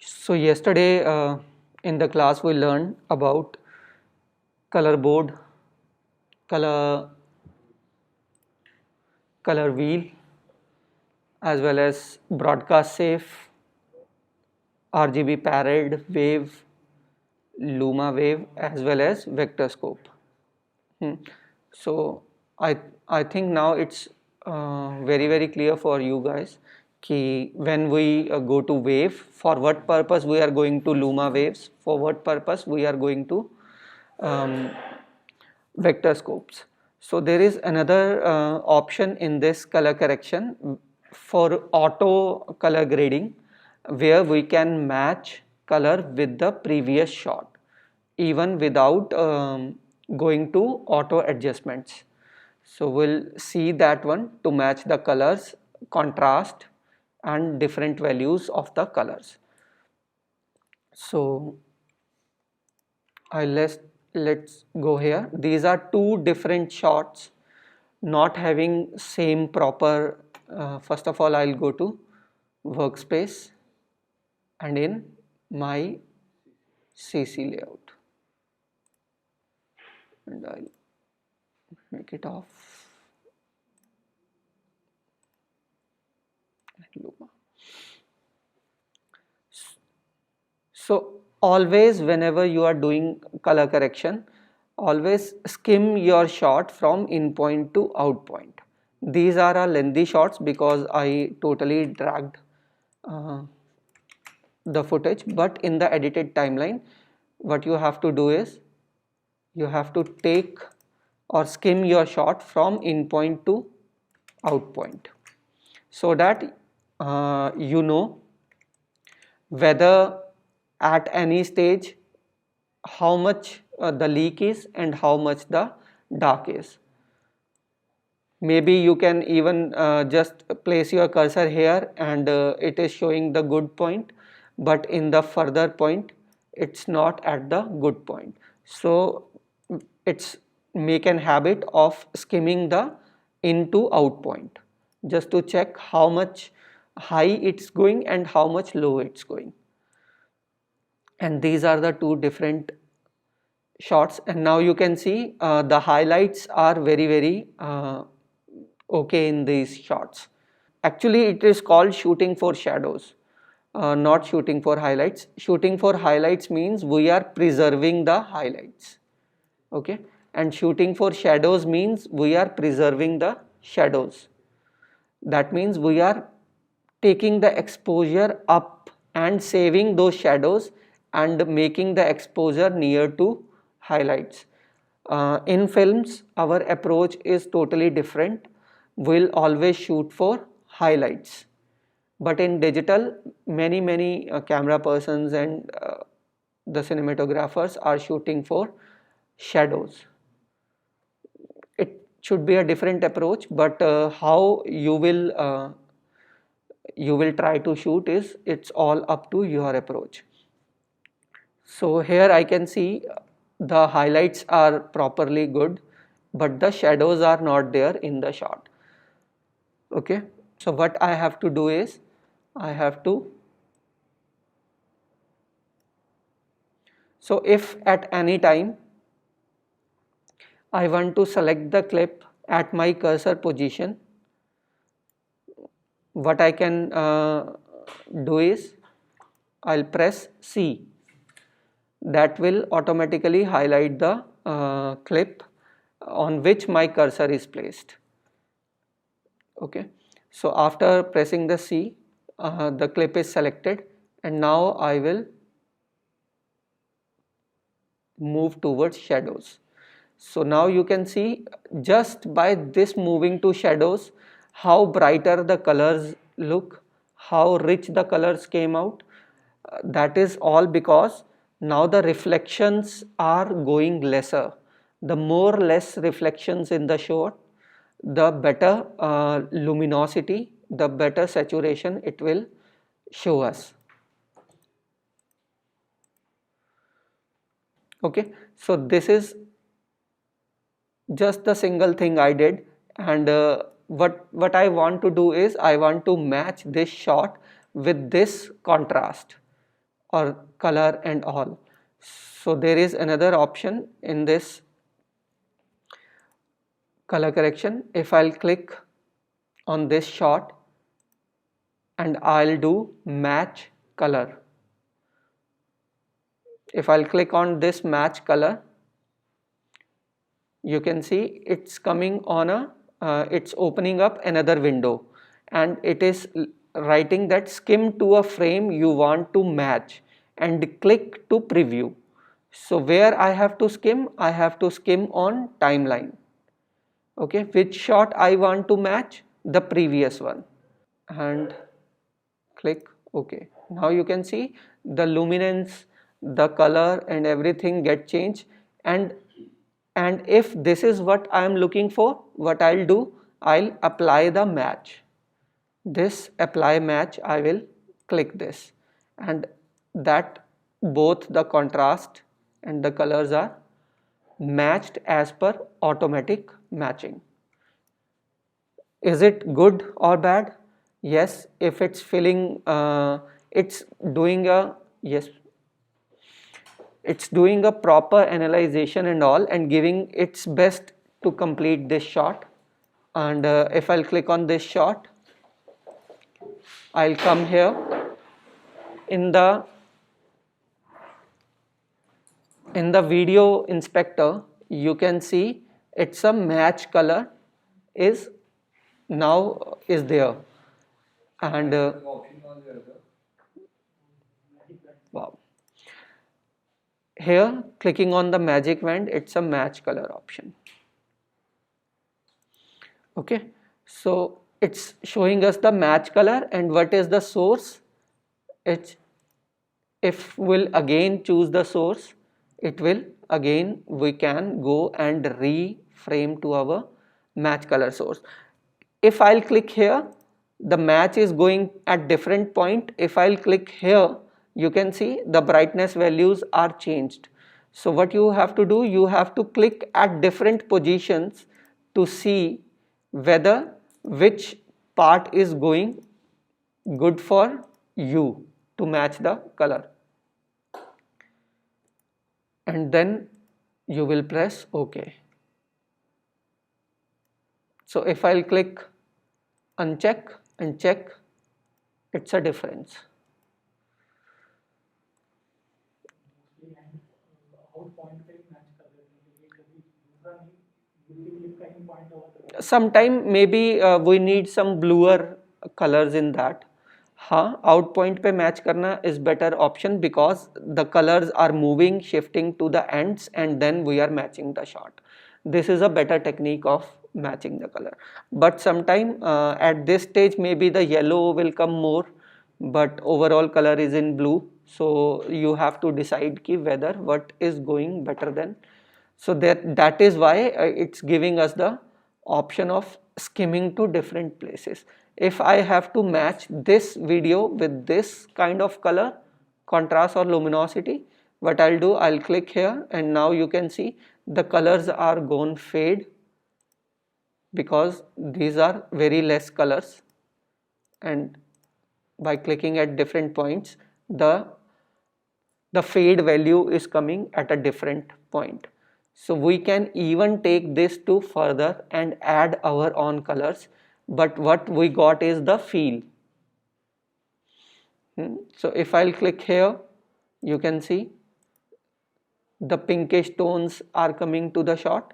So yesterday in the class we learned about color board, color color wheel, as well as broadcast safe, RGB parade wave, Luma wave, as well as vector scope. Hmm. So I think now it's very clear for you guys कि when we go to wave, for what purpose we are going to Luma waves, for what purpose we are going to um, vector scopes. So there is another option in this color correction for auto color grading, where we can match color with the previous shot even without going to auto adjustments. So we'll see that one to match the colors, contrast and different values of the colors. So let's go here. These are two different shots not having same proper. First of all, I'll go to workspace and in my CC layout, and I'll make it off. Luma. So always whenever you are doing color correction, always skim your shot from in point to out point. These are a lengthy shots because I totally dragged uh, the footage, but in the edited timeline what you have to do is you have to take or skim your shot from in point to out point, so that you know whether at any stage how much the leak is and how much the dark is. Maybe you can even just place your cursor here and it is showing the good point, but in the further point it's not at the good point. So it's make an habit of skimming the in to out point just to check how much high it's going and how much low it's going. And these are the two different shots, and now you can see the highlights are very okay in these shots. Actually it is called shooting for shadows, not shooting for highlights. Shooting for highlights means we are preserving the highlights, okay, and shooting for shadows means we are preserving the shadows. That means we are taking the exposure up and saving those shadows and making the exposure near to highlights. In films our approach is totally different. We'll always shoot for highlights, but in digital many camera persons and the cinematographers are shooting for shadows. It should be a different approach, but how you will try to shoot is it's all up to your approach. So here I can see the highlights are properly good, but the shadows are not there in the shot. Okay, so what I have to do is I have to, so if at any time I want to select the clip at my cursor position, what I can do is I'll press C. That will automatically highlight the clip on which my cursor is placed. Okay, so after pressing the C, the clip is selected, and now I will move towards shadows. So now you can see just by this moving to shadows how brighter the colors look, how rich the colors came out. That is all because now the reflections are going lesser. The more less reflections in the shot, the better luminosity, the better saturation it will show us. Okay, so this is just the single thing I did, and what I want to do is I want to match this shot with this contrast. or color and all. So there is another option in this color correction. If I'll click on this shot and I'll do match color. If I'll click on this match color, you can see it's coming on a it's opening up another window, and it is writing that skim to a frame you want to match and click to preview. So where I have to skim? I have to skim on timeline. Okay, which shot I want to match? The previous one, and click OK. Now you can see the luminance, the color and everything get changed. And if this is what I am looking for, what I'll do, I'll apply the match. This apply match, I will click this, and that both the contrast and the colors are matched as per automatic matching. Is it good or bad? Yes, if it's filling, it's doing a, yes, it's doing a proper analyzation and all, and giving its best to complete this shot. And if I'll click on this shot, I'll come here in the video inspector. You can see it's a match color is now is there, and wow, here clicking on the magic wand, it's a match color option. Okay, so it's showing us the match color, and what is the source? It's, if we'll again choose the source, it will again, we can go and reframe to our match color source. If I'll click here, the match is going at different point. If I'll click here, you can see the brightness values are changed. So what you have to do, you have to click at different positions to see whether which part is going good for you to match the color, and then you will press OK. So if I'll click uncheck and check, it's a difference. Sometime maybe we need some bluer colors in that. हाँ, out point पे match करना is better option, because the colors are moving, shifting to the ends, and then we are matching the shot. This is a better technique of matching the color. But sometime at this stage maybe the yellow will come more, but overall color is in blue. So you have to decide ki whether what is going better than. So that is why it's giving us the option of skimming to different places. If I have to match this video with this kind of color, contrast or luminosity, what I'll do, I'll click here, and now you can see the colors are gone fade, because these are very less colors, and by clicking at different points, the fade value is coming at a different point. So we can even take this to further and add our own colors, but what we got is the feel. So if I'll click here, you can see the pinkish tones are coming to the shot.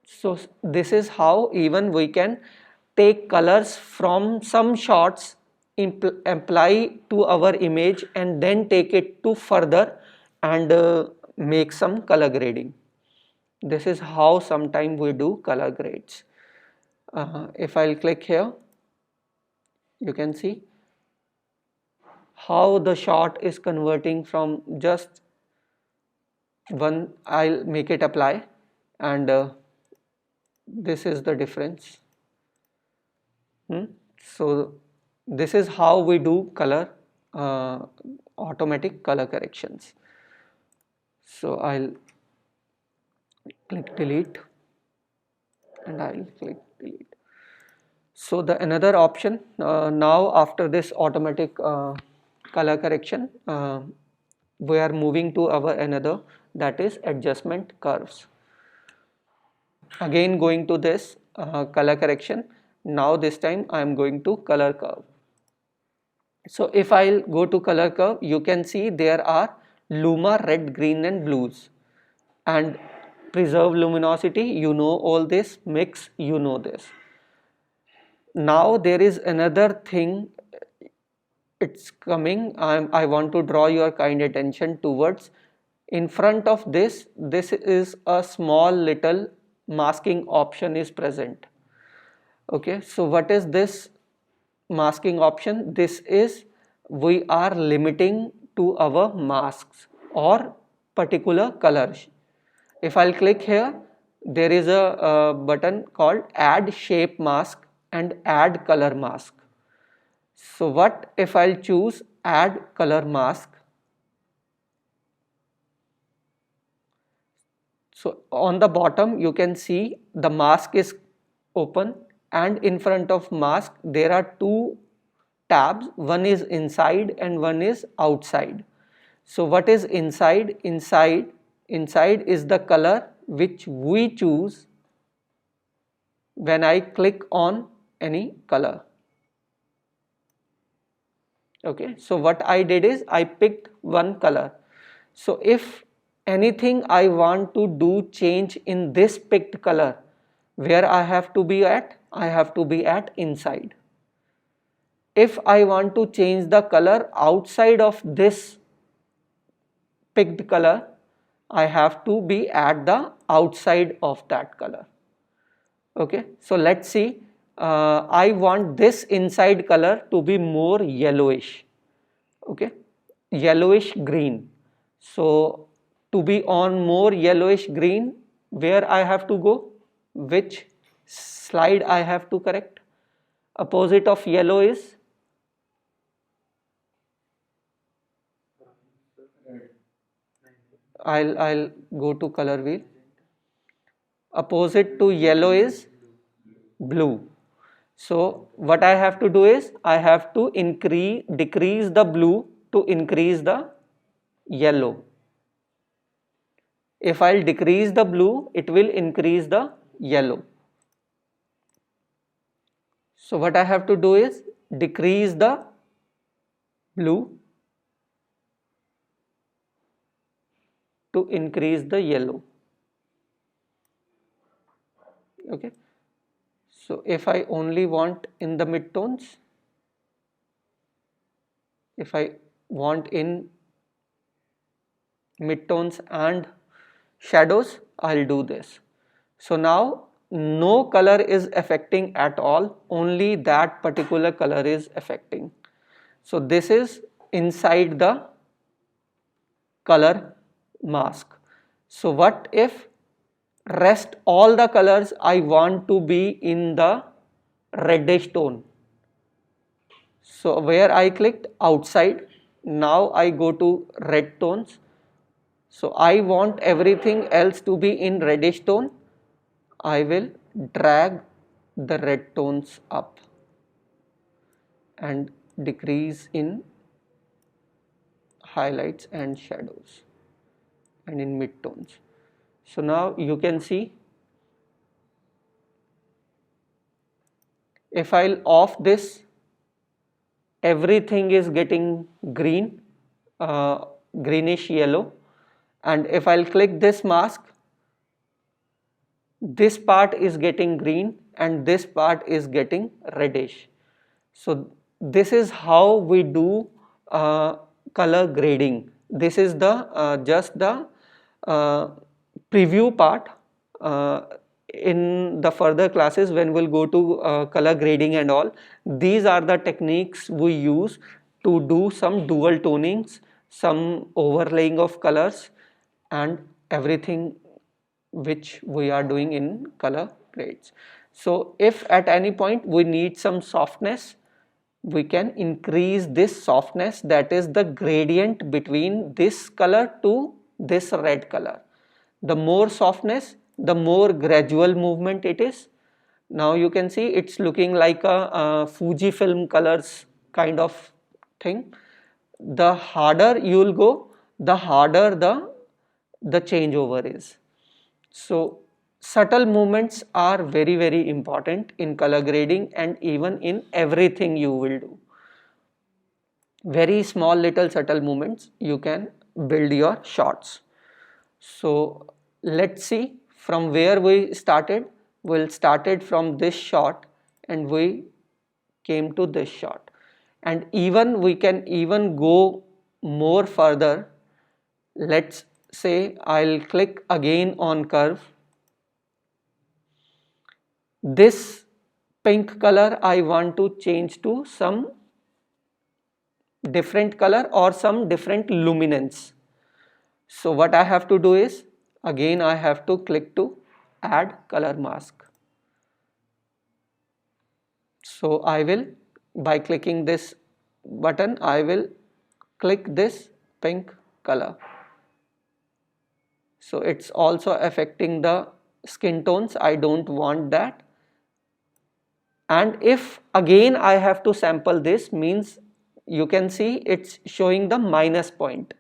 So this is how even we can take colors from some shots, apply to our image, and then take it to further and make some color grading. This is how sometimes we do color grades. If I'll click here, you can see how the shot is converting from just one. I'll make it apply, and this is the difference. So this is how we do color automatic color corrections. So I'll click delete, and I'll click delete. So the another option now, after this automatic color correction, we are moving to our another, that is adjustment curves. Again going to this color correction. Now this time I am going to color curve. So if I'll go to color curve, you can see there are luma, red, green and blues, and preserve luminosity, you know all this, mix, you know this. Now there is another thing, it's coming. I want to draw your kind attention towards, in front of this is a small little masking option is present. Okay, so what is this masking option? This is, we are limiting to our masks or particular colors. If I'll click here, there is a button called add shape mask and add color mask. So what if I'll choose add color mask? So on the bottom you can see the mask is open, and in front of mask there are two tabs, one is inside and one is outside. So what is inside? Inside is the color which we choose when I click on any color. Okay, so what I did is I picked one color. So if anything I want to do change in this picked color, where I have to be at? I have to be at inside. If I want to change the color outside of this picked color, I have to be at the outside of that color. Okay, so let's see. I want this inside color to be more yellowish. Okay, yellowish green. So to be on more yellowish green, where I have to go? Which slide I have to correct? Opposite of yellow is? I'll go to color wheel. Opposite to yellow is blue. So what I have to do is I have to decrease the blue to increase the yellow. If I'll decrease the blue, it will increase the yellow. So what I have to do is decrease the blue to increase the yellow. Okay, so if I only want in the midtones, if I want in midtones and shadows, I'll do this. So now no color is affecting at all, only that particular color is affecting. So this is inside the color mask. So what if rest all the colors I want to be in the reddish tone? So where I clicked outside, now I go to red tones. So I want everything else to be in reddish tone. I will drag the red tones up and decrease in highlights and shadows and in midtones. So now you can see, if I'll off this, everything is getting green, greenish yellow, and if I'll click this mask, this part is getting green and this part is getting reddish. So this is how we do color grading. This is the just the preview part. In the further classes when we'll go to color grading and all, these are the techniques we use to do some dual tonings, some overlaying of colors and everything which we are doing in color grades. So if at any point we need some softness, we can increase this softness, that is the gradient between this color to this red color. The more softness, the more gradual movement it is. Now you can see it's looking like a Fujifilm colors kind of thing. the harder you will go, the harder the changeover is. So subtle movements are very important in color grading and even in everything you will do. Very small little subtle movements you can build your shots. So let's see from where we started. We'll started from this shot and we came to this shot, and even we can even go more further. Let's say I'll click again on curve. This pink color I want to change to some different color or some different luminance. So what I have to do is, again I have to click to add color mask. So I will, by clicking this button, I will click this pink color. So it's also affecting the skin tones. I don't want that. And if again I have to sample this, means you can see it's showing the minus point.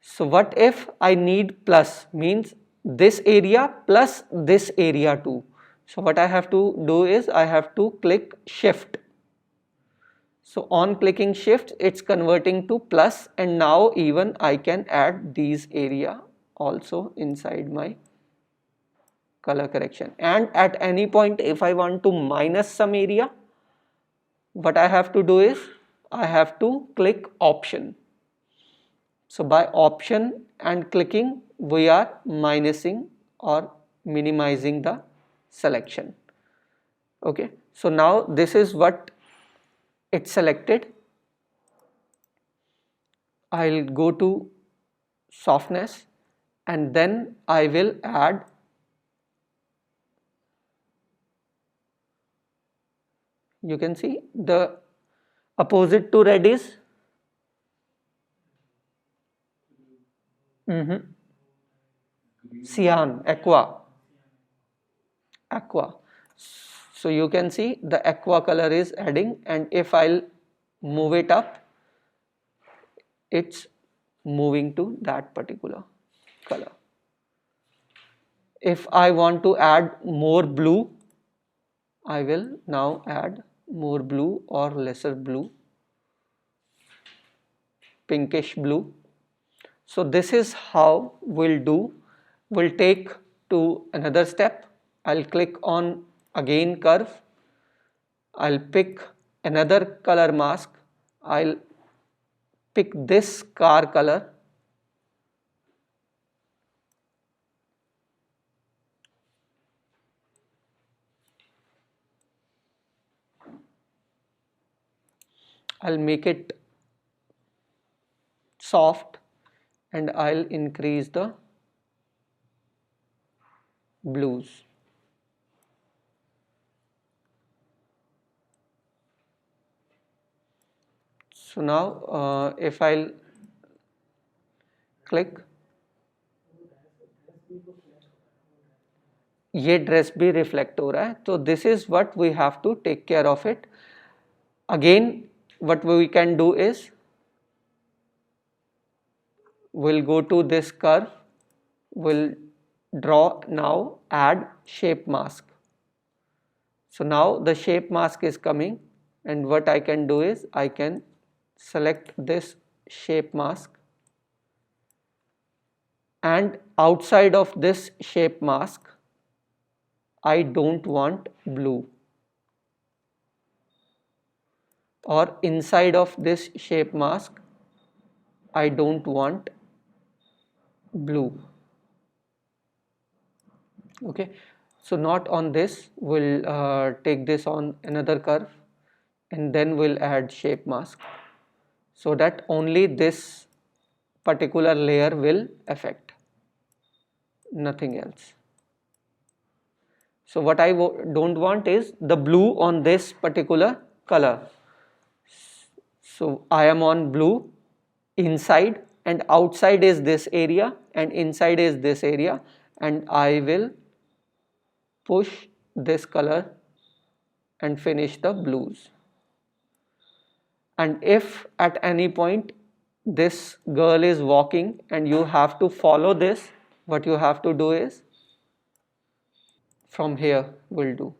So what if I need plus, means this area plus this area too. So what I have to do is I have to click shift. So on clicking shift, it's converting to plus, and now even I can add these area also inside my color correction. And at any point if I want to minus some area, what I have to do is I have to click option. So by option and clicking, we are minusing or minimizing the selection. Okay, so now this is what it's selected. I'll go to softness and then I will add you can see the opposite to red is cyan, aqua. So you can see the aqua color is adding, and if I'll move it up, it's moving to that particular color. If I want to add more blue, I will now add more blue or lesser blue, pinkish blue. So this is how we'll do. We'll take to another step. I'll click on again curve. I'll pick another color mask. I'll pick this car color. I'll make it soft and I'll increase the blues. So now if I'll click, ये dress भी reflect हो रहा है, तो this is what we have to take care of it. Again what we can do is we'll go to this curve, we'll draw now add shape mask. So now the shape mask is coming, and what I can do is I can select this shape mask, and outside of this shape mask I don't want blue, or inside of this shape mask I don't want blue. Okay, so not on this, we'll take this on another curve and then we'll add shape mask, so that only this particular layer will affect, nothing else. So what I don't want is the blue on this particular color. So I am on blue inside, and outside is this area and inside is this area, and I will push this color and finish the blues. And if at any point this girl is walking and you have to follow this. What you have to do is, from here we'll do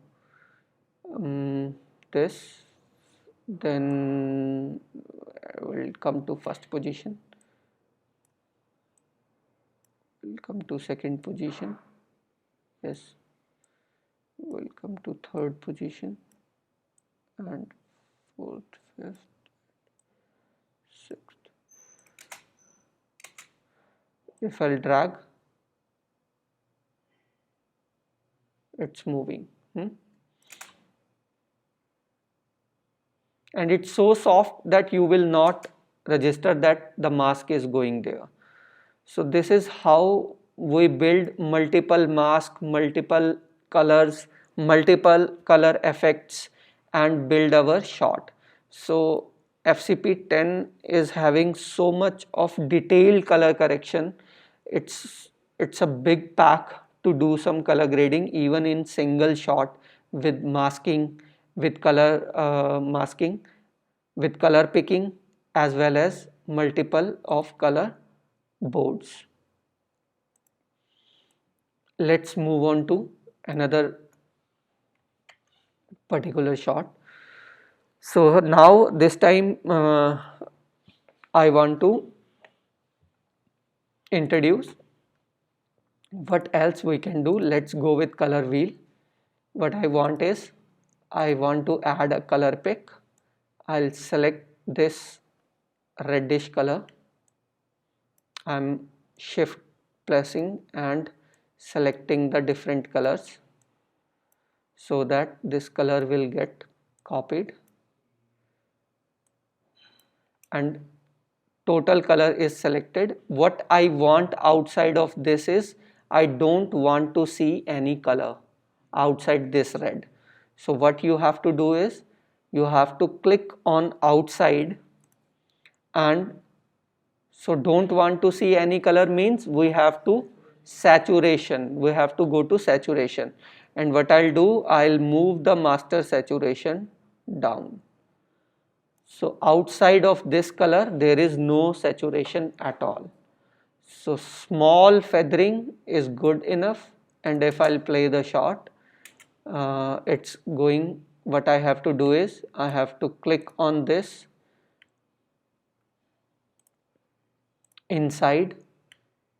this, then we'll come to first position, we'll come to second position, yes, we'll come to third position, and fourth, fifth, sixth. If I'll drag, it's moving. And it's so soft that you will not register that the mask is going there. So this is how we build multiple masks, multiple colors, multiple color effects, and build our shot. So FCP10 is having so much of detailed color correction. It's a big pack to do some color grading even in single shot, with masking, with color masking, with color picking, as well as multiple of color boards. Let's move on to another particular shot. So now this time I want to introduce what else we can do. Let's go with color wheel. What I want is, I want to add a color pick. I'll select this reddish color. I'm shift pressing and selecting the different colors so that this color will get copied, and total color is selected. What I want outside of this is, I don't want to see any color outside this red. So what you have to do is, you have to click on outside, and so don't want to see any color means we have to saturation, we have to go to saturation, and what I'll do, I'll move the master saturation down. So outside of this color there is no saturation at all. So small feathering is good enough, and if I'll play the shot, it's going. What I have to do is, I have to click on this inside,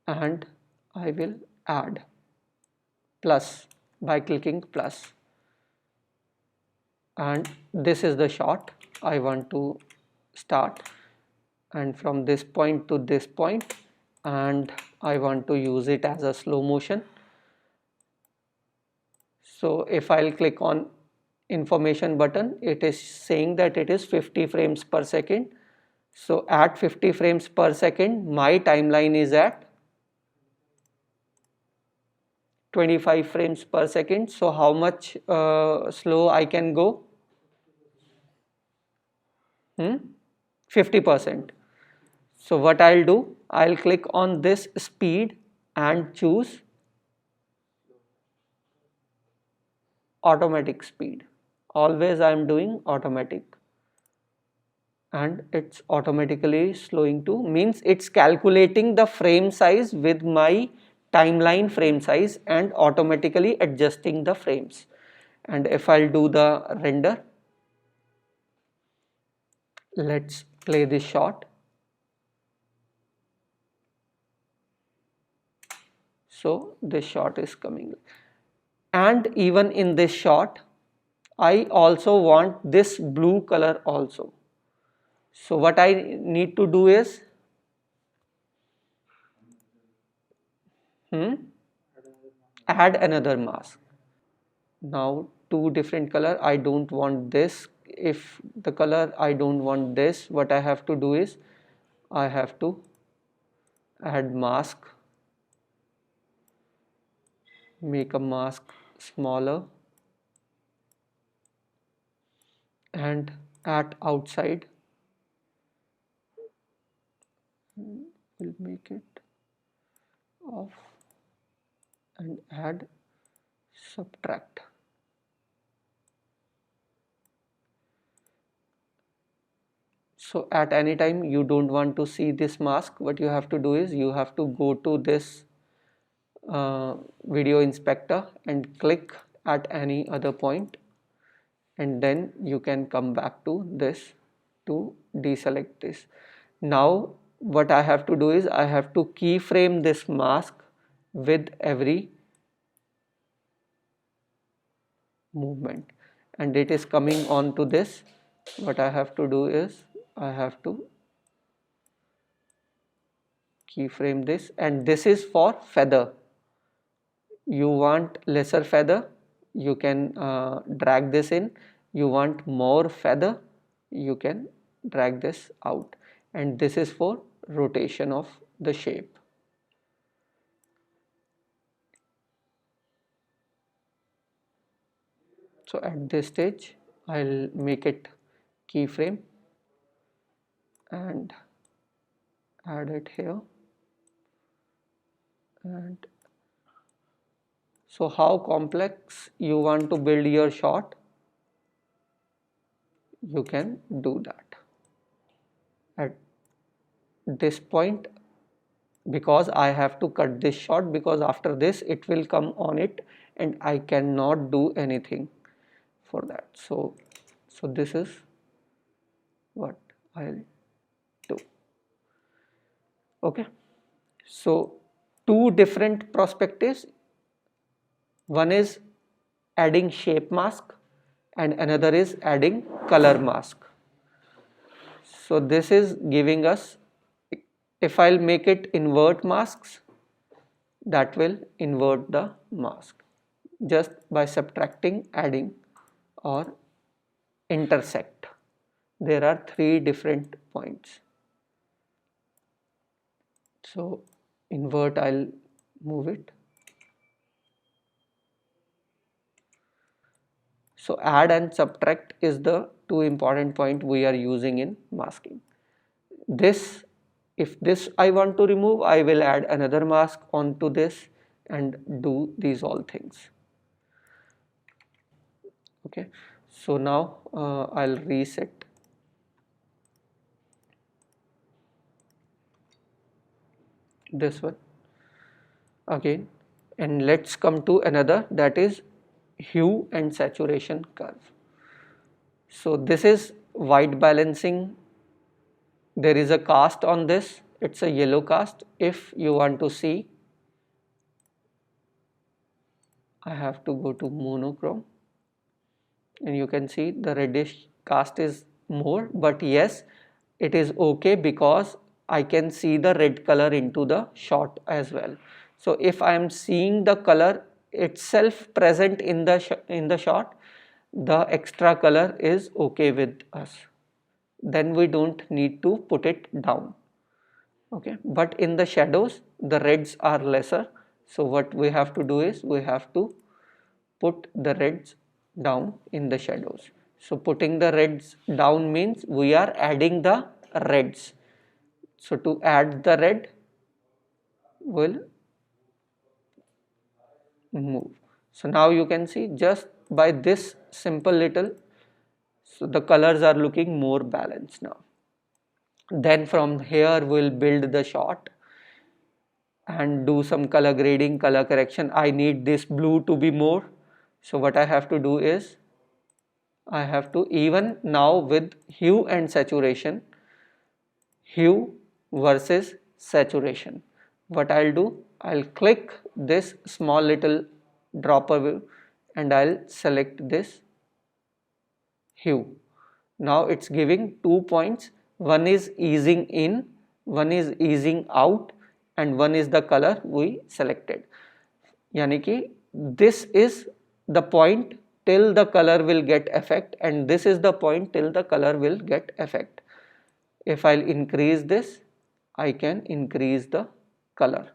and I will add plus by clicking plus, and this is the shot I want to start, and from this point to this point, and I want to use it as a slow motion. So if I'll click on information button, it is saying that it is 50 frames per second. So at 50 frames per second, my timeline is at 25 frames per second. So how much slow I can go? 50%. So what I'll do, I'll click on this speed and choose automatic speed. Always I am doing automatic, and it's automatically slowing to, means it's calculating the frame size with my timeline frame size and automatically adjusting the frames. And if I'll do the render, let's play this shot. So this shot is coming, and even in this shot I also want this blue color also. So what I need to do is, add another mask. Now two different color, I don't want this. If the color I don't want this, what I have to do is, I have to add mask, make a mask smaller, and at outside we'll make it off, and add subtract. So at any time you don't want to see this mask, what you have to do is you have to go to this video inspector and click at any other point, and then you can come back to this to deselect this. Now what I have to do is I have to keyframe this mask with every movement, and it is coming on to this. What I have to do is I have to keyframe this, and this is for feather. You want lesser feather, you can drag this in. You want more feather, you can drag this out, and this is for rotation of the shape. So at this stage I'll make it keyframe and add it here. And so how complex you want to build your shot, you can do that. At this point, because I have to cut this shot, because after this it will come on it and I cannot do anything for that. So this is what I'll do. Okay, so two different perspectives. One is adding shape mask and another is adding color mask. So this is giving us, if I'll make it invert masks, that will invert the mask just by subtracting, adding or intersect. There are three different points. So invert, I'll move it. So add and subtract is the two important point we are using in masking. This, if this I want to remove, I will add another mask onto this and do these all things. Okay, so now I'll reset. This one again, and let's come to another, that is hue and saturation curve. So this is white balancing. There is a cast on this, it's a yellow cast. If you want to see, I have to go to monochrome, and you can see the reddish cast is more, but yes, it is okay because I can see the red color into the shot as well. So if I am seeing the color itself present in the shot, the extra color is okay with us, then we don't need to put it down. Okay, but in the shadows the reds are lesser, so what we have to do is we have to put the reds down in the shadows. So putting the reds down means we are adding the reds. So to add the red, we'll move. So now you can see just by this simple little, so the colors are looking more balanced now. Then from here we'll build the shot and do some color grading, color correction. I need this blue to be more, so what I have to do is I have to, even now with hue and saturation, hue versus saturation, what I'll do, I'll click this small little dropper wheel and I'll select this hue. Now it's giving 2 points, one is easing in, one is easing out, and one is the color we selected. Yani ki this is the point till the color will get effect, and this is the point till the color will get effect. If I'll increase this, I can increase the color.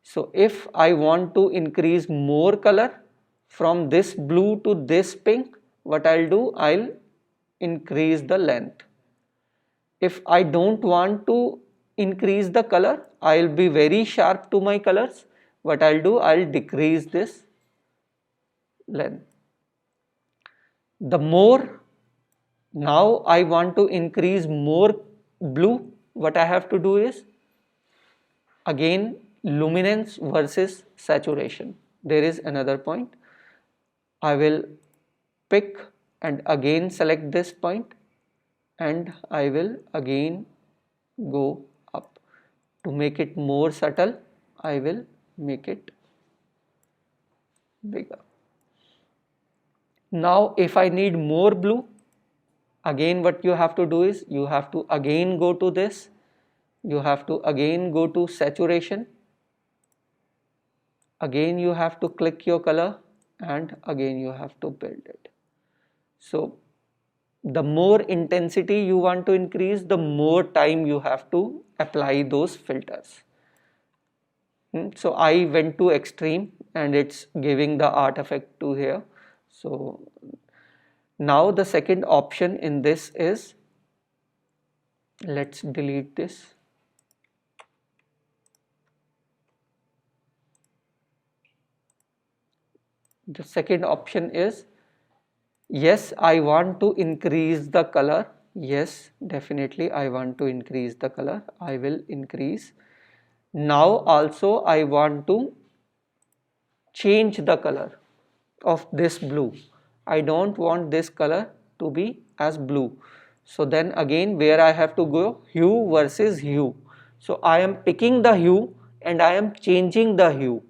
So if I want to increase more color from this blue to this pink, what I'll do, I'll increase the length. If I don't want to increase the color, I'll be very sharp to my colors. What I'll do, I'll decrease this length. The more Now I want to increase more blue. What I have to do is, again, luminance versus saturation. There is another point. I will pick and again select this point, and I will again go up. To make it more subtle, I will make it bigger. Now if I need more blue, again what you have to do is, you have to again go to this, you have to again go to saturation, again you have to click your color, and again you have to build it. So the more intensity you want to increase, the more time you have to apply those filters. So I went to extreme and it's giving the artifact to here. So now the second option in this is, let's delete this. The second option is, yes, I want to increase the color. Yes, definitely I want to increase the color. I will increase. Now also I want to change the color of this blue. I don't want this color to be as blue. So then again, where I have to go, hue versus hue. So I am picking the hue and I am changing the hue.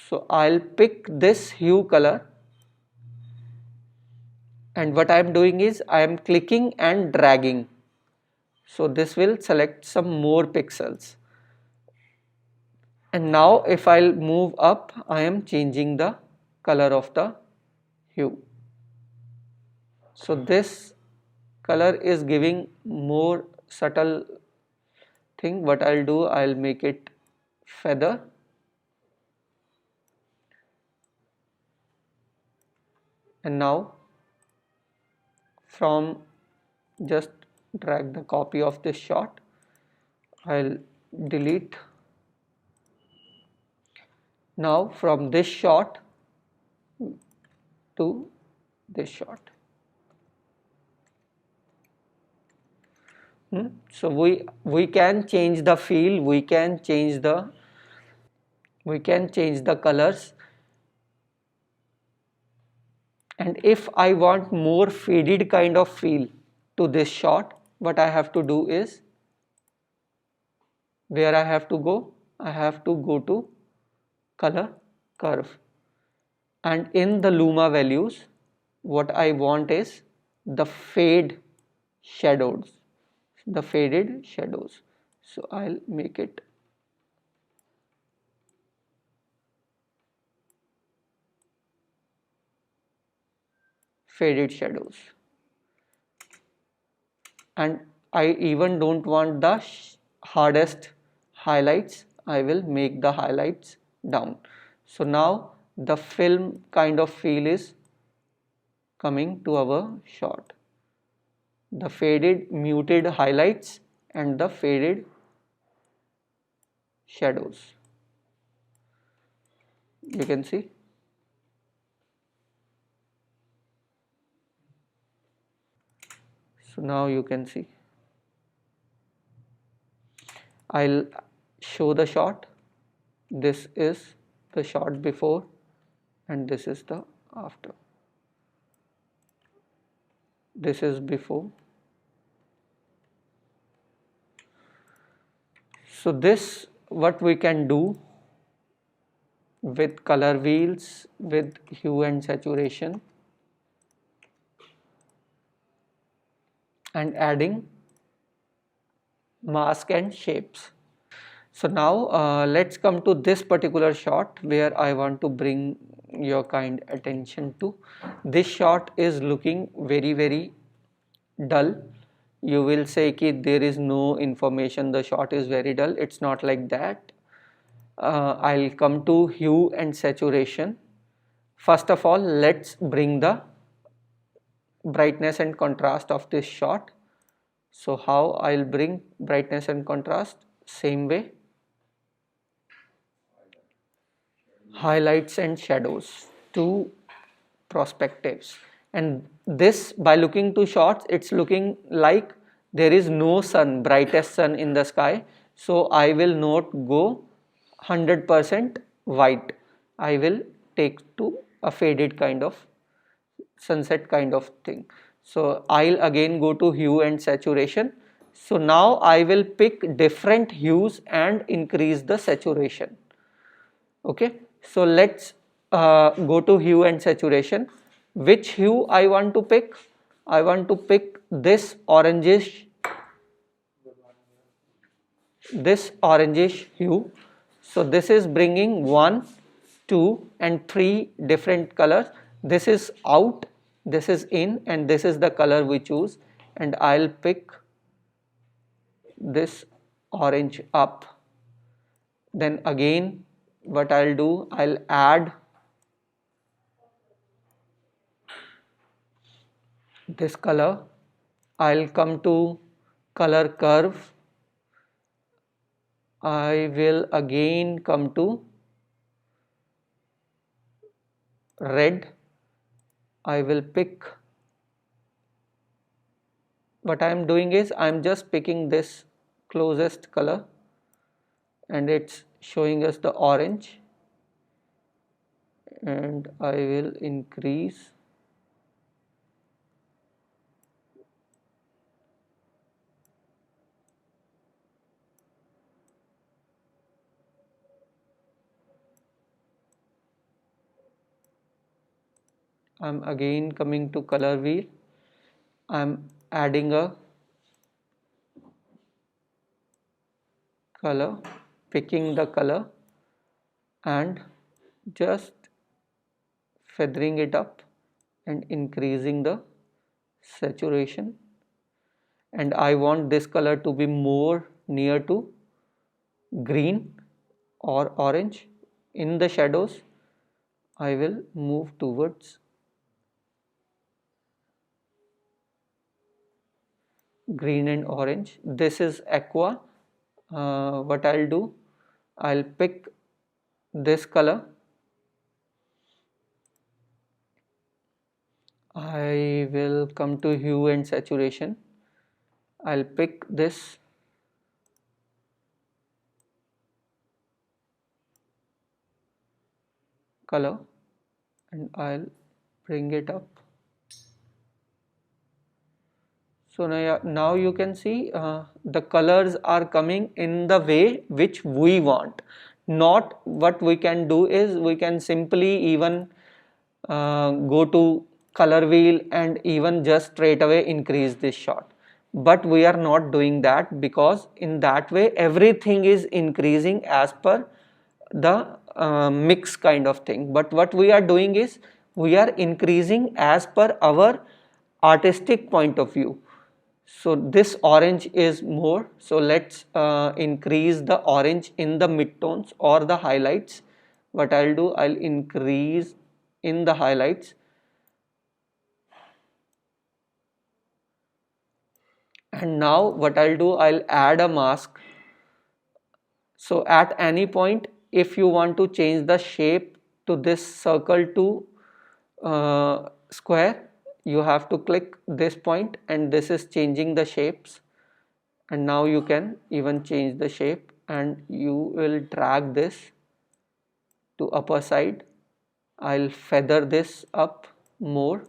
So I'll pick this hue color, and what I am doing is I am clicking and dragging. So this will select some more pixels. And now if I'll move up, I am changing the color of the hue. So this color is giving more subtle thing. What I'll do, I'll make it feather, and now from, just drag the copy of this shot, I'll delete. Now from this shot to this shot. So we can change the feel, we can change the colors, and if I want more faded kind of feel to this shot, what I have to do is, where I have to go, I have to go to color curve, and in the luma values, what I want is the fade shadows, the faded shadows. So I'll make it faded shadows, and I even don't want the hardest highlights. I will make the highlights down. So now the film kind of feel is coming to our shot. The faded muted highlights and the faded shadows, you can see. So now you can see. I'll show the shot. This is the shot before and this is the after. This is before. So this what we can do with color wheels, with hue and saturation, and adding mask and shapes. So now let's come to this particular shot where I want to bring your kind attention to. This shot is looking very dull. You will say that there is no information, the shot is very dull. It's not like that. I'll come to hue and saturation. First of all, let's bring the brightness and contrast of this shot. So how I'll bring brightness and contrast? Same way, highlights and shadows, two perspectives, and this, by looking to shots, it's looking like there is no sun, brightest sun in the sky. So I will not go 100% white, I will take to a faded kind of sunset kind of thing. So I'll again go to hue and saturation. So now I will pick different hues and increase the saturation. Okay, so let's go to hue and saturation. Which hue I want to pick? I want to pick this orangish hue. So this is bringing 1, 2 and 3 different colors. This is out, this is in, and this is the color we choose, and I'll pick this orange up. Then again what I'll do, I'll add this color. I'll come to color curve. I will again come to red. I will pick, what I am doing is I am just picking this closest color and it's showing us the orange, and I will increase I'm again coming to color wheel. I'm adding a color, picking the color and just feathering it up and increasing the saturation, and I want this color to be more near to green or orange. In the shadows I will move towards green and orange. This is aqua. What I'll do, I'll pick this color. I will come to hue and saturation. I'll pick this color and I'll bring it up. So now you can see the colors are coming in the way which we want. Not what we can do is we can simply even go to color wheel and even just straight away increase this shot. But we are not doing that, because in that way everything is increasing as per the mix kind of thing. But what we are doing is we are increasing as per our artistic point of view. So this orange is more, so let's increase the orange in the midtones or the highlights. What I'll do, I'll increase in the highlights, and now what I'll do, I'll add a mask. So at any point, if you want to change the shape to this circle to square, you have to click this point, and this is changing the shapes. And now you can even change the shape, and you will drag this to upper side. I'll feather this up more,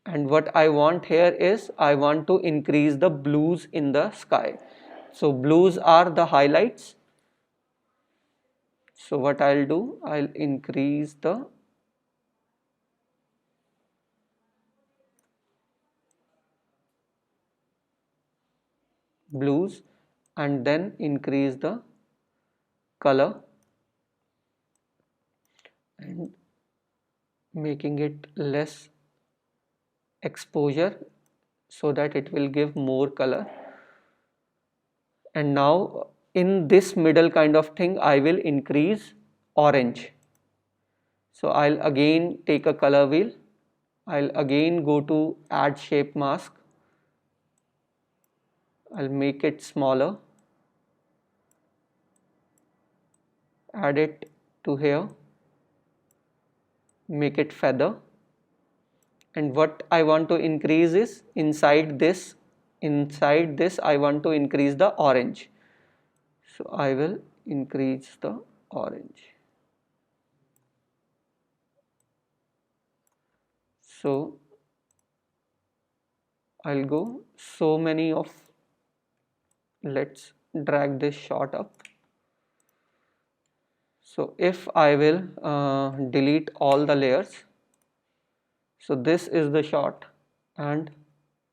and what I want here is I want to increase the blues in the sky. So blues are the highlights. So what I'll do, I'll increase the blues and then increase the color and making it less exposure so that it will give more color. And now in this middle kind of thing I will increase orange. So I'll again take a color wheel, I'll again go to add shape mask, I'll make it smaller, add it to here, make it feather, and what I want to increase is inside this I want to increase the orange, so I will increase the orange. So I'll go so many of, let's drag this shot up. So if I will delete all the layers, so this is the shot and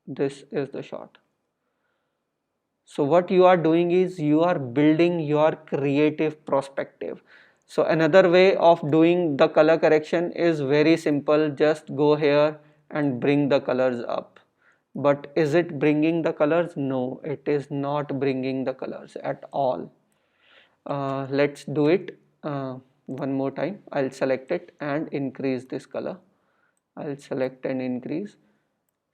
this is the shot. So what you are doing is you are building your creative perspective. So another way of doing the color correction is very simple. Just go here and bring the colors up. But is it bringing the colors? No, it is not bringing the colors at all. Let's do it one more time. I'll select it and increase this color. I'll select and increase.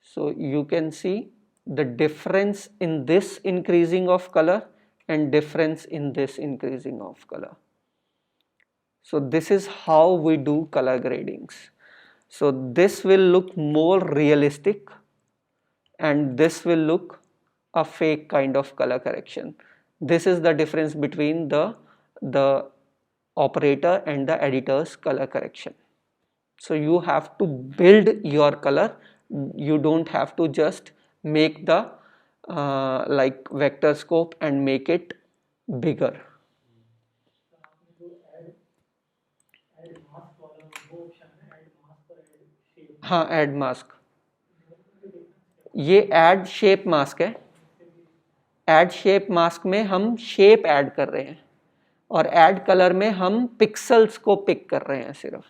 So you can see the difference in this increasing of color and difference in this increasing of color. So this is how we do color gradings. So this will look more realistic and this will look a fake kind of color correction. This is the difference between the operator and the editor's color correction. So you have to build your color. You don't have to just make the like vector scope and make it bigger. हाँ, add mask, ये add shape mask है. Add shape mask में हम shape add कर रहे हैं और add colour में हम पिक्सल्स को पिक कर रहे हैं सिर्फ.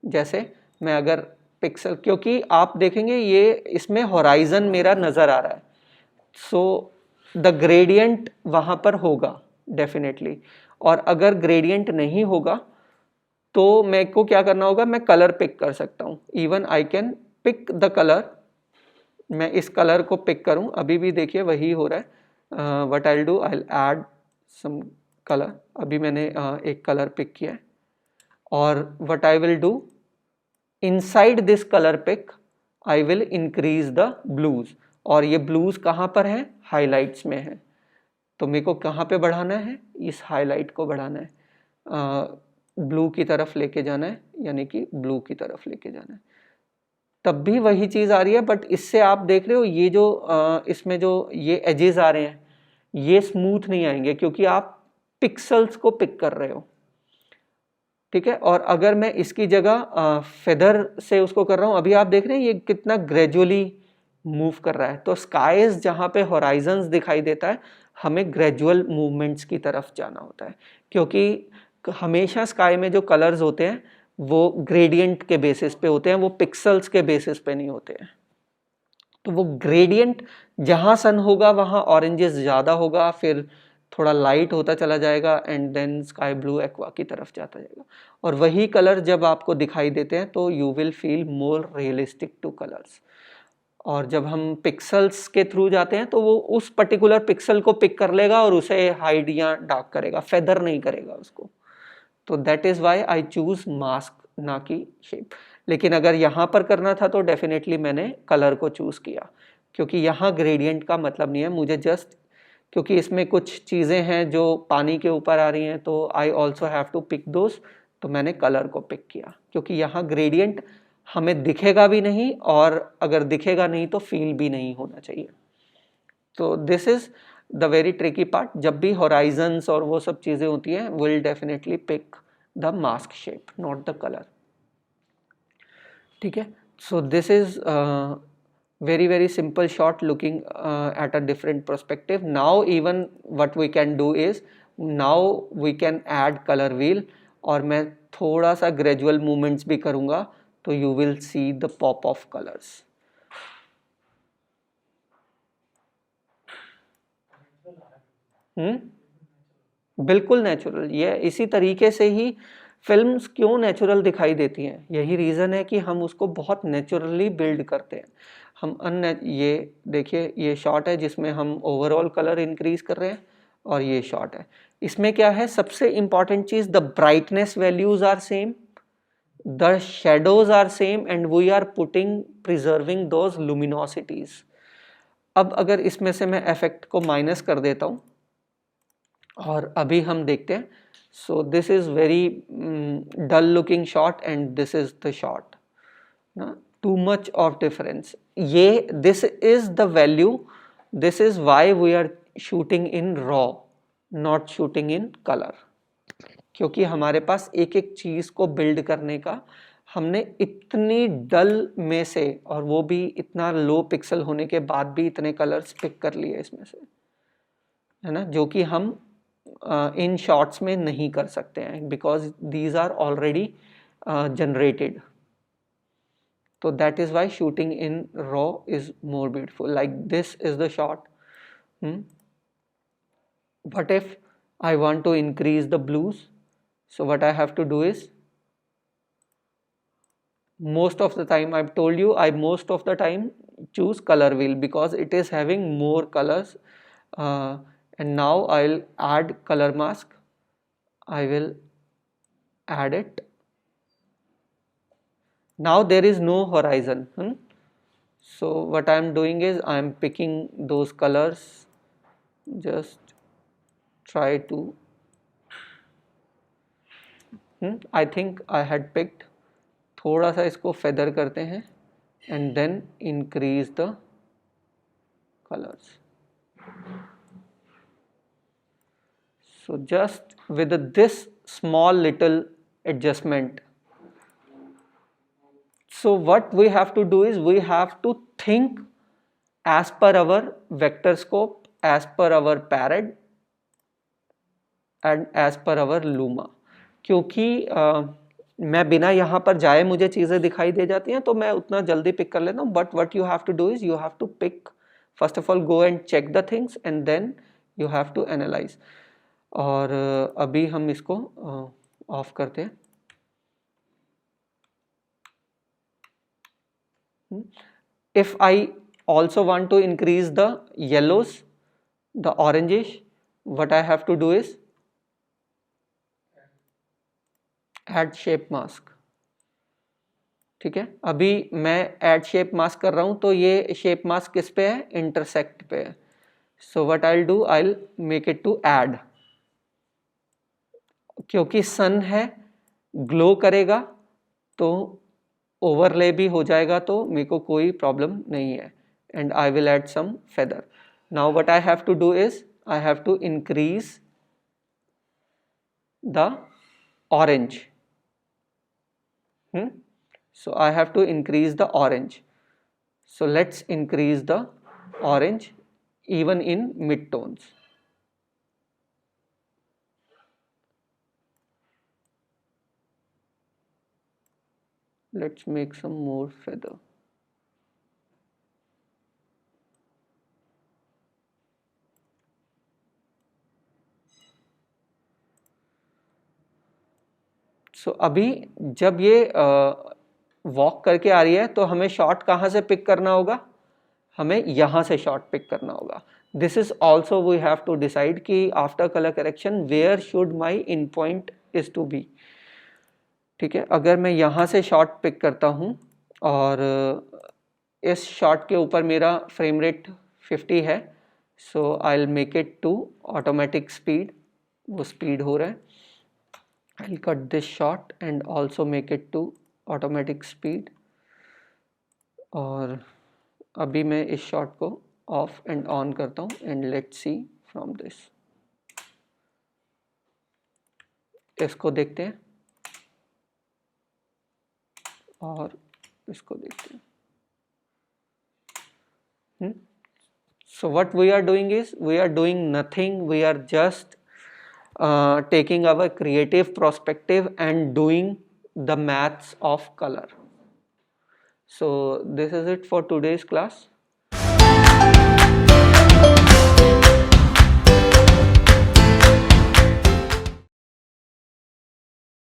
जैसे मैं अगर पिक्सल, क्योंकि आप देखेंगे ये इसमें होराइजन मेरा नज़र आ रहा है, सो द ग्रेडियंट वहाँ पर होगा डेफिनेटली. और अगर ग्रेडियंट नहीं होगा तो मेरे को क्या करना होगा, मैं कलर पिक कर सकता हूँ. Even I can pick the colour. मैं इस कलर को पिक करूँ, अभी भी देखिए वही हो रहा है. What I will do, I will add some colour. अभी मैंने एक कलर पिक किया है और what I will do, inside this colour pick I will increase the blues. और ये ब्लूज कहाँ पर है, हाईलाइट्स में है. तो मेरे को कहाँ पे बढ़ाना है, इस हाईलाइट को बढ़ाना है, ब्लू की तरफ लेके जाना है, यानी कि ब्लू की तरफ लेके जाना है. तब भी वही चीज़ आ रही है, बट इससे आप देख रहे हो ये जो इसमें जो ये एजेस आ रहे हैं ये स्मूथ नहीं आएंगे क्योंकि आप पिक्सल्स को पिक कर रहे हो. ठीक है. और अगर मैं इसकी जगह फेदर से उसको कर रहा हूँ, अभी आप देख रहे हैं ये कितना ग्रेजुअली मूव कर रहा है. तो स्काईज जहाँ पे होराइजन्स दिखाई देता है, हमें ग्रेजुअल मूवमेंट्स की तरफ जाना होता है, क्योंकि हमेशा स्काई में जो कलर्स होते हैं वो ग्रेडियंट के बेसिस पे होते हैं, वो पिक्सल्स के बेसिस पे नहीं होते हैं. तो वो ग्रेडियंट जहाँ सन होगा वहाँ ऑरेंजेस ज़्यादा होगा, फिर थोड़ा लाइट होता चला जाएगा and then sky blue aqua की तरफ जाता जाएगा. और वही कलर जब आपको दिखाई देते हैं तो you will feel more realistic two colours. और जब हम पिक्सल्स के थ्रू जाते हैं तो वो उस पर्टिकुलर पिक्सल को पिक कर लेगा और उसे हाइड या डार्क करेगा, फेदर नहीं करेगा उसको. तो that is why I choose mask, ना कि शेप. लेकिन अगर यहाँ पर करना था तो डेफिनेटली मैंने कलर को चूज़ किया, क्योंकि यहाँ ग्रेडियंट का मतलब नहीं है मुझे. जस्ट क्योंकि इसमें कुछ चीज़ें हैं जो पानी के ऊपर आ रही हैं, तो I also have to pick those. तो मैंने कलर को पिक किया क्योंकि यहाँ ग्रेडियंट हमें दिखेगा भी नहीं, और अगर दिखेगा नहीं तो फील भी नहीं होना चाहिए. तो this is the very tricky part. जब भी होराइजन्स और वो सब चीज़ें होती हैं, will definitely pick the mask shape, not the colour. ठीक है. So this is very very simple shot looking at a different perspective. Now even what we can do is, now we can add color wheel, और मैं थोड़ा सा gradual movements भी करूँगा तो you will see the pop of colors. बिल्कुल natural. ये इसी तरीके से ही फिल्म्स क्यों नेचुरल दिखाई देती हैं, यही रीज़न है कि हम उसको बहुत नेचुरली बिल्ड करते हैं. हम ये देखिए, ये शॉट है जिसमें हम ओवरऑल कलर इंक्रीज कर रहे हैं, और ये शॉट है इसमें क्या है, सबसे इम्पॉर्टेंट चीज़, the brightness values are same, the shadows are same and we are preserving those luminosities. अब अगर इसमें से मैं इफेक्ट को माइनस कर देता हूँ और अभी हम देखते हैं, so this is very dull looking shot and this is the shot ना, too much of difference. ये this is the value, this is why we are shooting in raw, not shooting in color, क्योंकि हमारे पास एक एक चीज़ को build करने का हमने इतनी डल में से, और वो भी इतना लो पिक्सल होने के बाद भी इतने कलर्स पिक कर लिए इसमें से, है ना, जो कि हम इन शॉट्स में नहीं कर सकते हैं because these are already generated. So that is why shooting in raw is more beautiful. Like this is the shot. What if I want to increase the blues? So what I have to do is, most of the time I've told you, I most of the time choose color wheel because it is having more colors. And now I'll add color mask. I will add it. Now there is no horizon. So what I am doing is I am picking those colors, just try to, I think I had picked, थोड़ा सा इसको feather करते हैं and then increase the colors. So just with this small little adjustment, so what we have to do is we have to think as per our vector scope, as per our parad and as per our luma. क्योंकि मैं बिना यहाँ पर जाए मुझे चीज़ें दिखाई दे जाती हैं तो मैं उतना जल्दी पिक कर लेता हूँ. But what you have to do is you have to pick, first of all go and check the things and then you have to analyse. और अभी हम इसको ऑफ करते हैं. If I also want to increase the yellows, the oranges, what I have to do is add shape mask. ठीक है, अभी मैं add shape mask कर रहा हूँ तो ये shape mask किस पे है, intersect पे है. So what I'll do, I'll make it to add. क्योंकि sun है, glow करेगा तो ओवरले भी हो जाएगा तो मेरे को कोई प्रॉब्लम नहीं है. And I will add some feather. Now what I have to do is I have to increase the orange. So I have to increase the orange. So let's increase the orange even in mid-tones. Let's make some more feather. So अभी जब ये walk करके आ रही है तो हमें shot कहाँ से पिक करना होगा, हमें यहाँ से शॉट पिक करना होगा. This is also we have to decide कि after colour correction where should my in point is to be. ठीक है, अगर मैं यहाँ से शॉट पिक करता हूँ और इस शॉट के ऊपर मेरा फ्रेम रेट 50 है, so I will make it to automatic speed. वो स्पीड हो रहा है. I will cut this shot and also make it to automatic speed. और अभी मैं इस शॉट को ऑफ एंड ऑन करता हूँ and let's see from this. इसको देखते हैं और इसको देखते हैं. So what we are doing is we are doing nothing, we are just taking our creative perspective and doing the maths of color. So this is it for today's class.